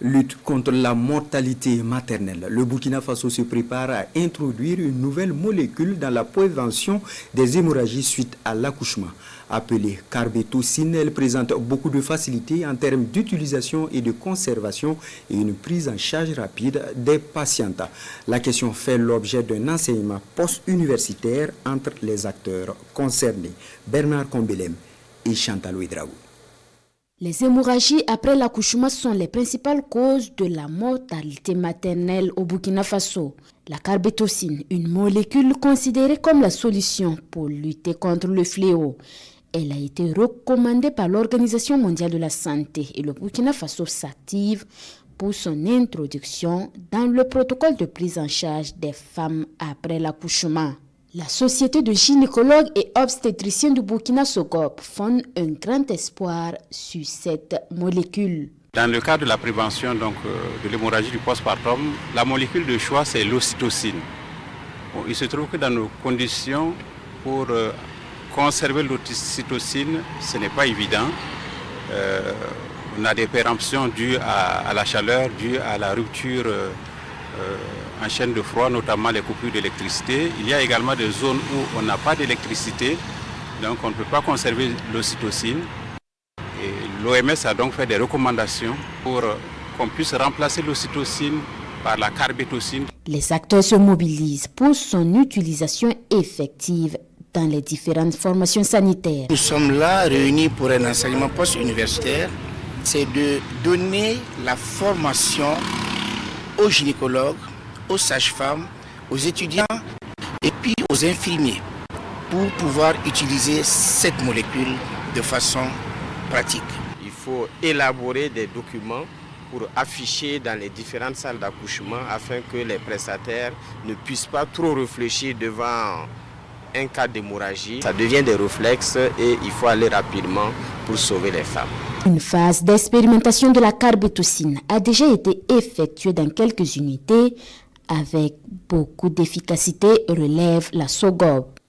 Lutte contre la mortalité maternelle. Le Burkina Faso se prépare à introduire une nouvelle molécule dans la prévention des hémorragies suite à l'accouchement. Appelée carbétocine, elle présente beaucoup de facilités en termes d'utilisation et de conservation et une prise en charge rapide des patientes. La question fait l'objet d'un enseignement post-universitaire entre les acteurs concernés. Bernard Combelem et Chantal Ouedraogo. Les hémorragies après l'accouchement sont les principales causes de la mortalité maternelle au Burkina Faso. La carbétocine, une molécule considérée comme la solution pour lutter contre le fléau. Elle a été recommandée par l'Organisation mondiale de la santé et le Burkina Faso s'active pour son introduction dans le protocole de prise en charge des femmes après l'accouchement. La Société de gynécologues et obstétriciens du Burkina Sogop fonde un grand espoir sur cette molécule. Dans le cadre de la prévention de l'hémorragie du postpartum, la molécule de choix c'est l'ocytocine. Il se trouve que dans nos conditions, pour conserver l'ocytocine, ce n'est pas évident. On a des péremptions dues à la chaleur, dues à la rupture en chaîne de froid, notamment les coupures d'électricité. Il y a également des zones où on n'a pas d'électricité, donc on ne peut pas conserver l'ocytocine. L'OMS a donc fait des recommandations pour qu'on puisse remplacer l'ocytocine par la carbétocine. Les acteurs se mobilisent pour son utilisation effective dans les différentes formations sanitaires. Nous sommes là réunis pour un enseignement post-universitaire. C'est de donner la formation aux gynécologues, aux sages-femmes, aux étudiants et puis aux infirmiers pour pouvoir utiliser cette molécule de façon pratique. Il faut élaborer des documents pour afficher dans les différentes salles d'accouchement afin que les prestataires ne puissent pas trop réfléchir devant un cas d'hémorragie. Ça devient des réflexes et il faut aller rapidement pour sauver les femmes. Une phase d'expérimentation de la carbétocine a déjà été effectuée dans quelques unités avec beaucoup d'efficacité, relève la SOGOP.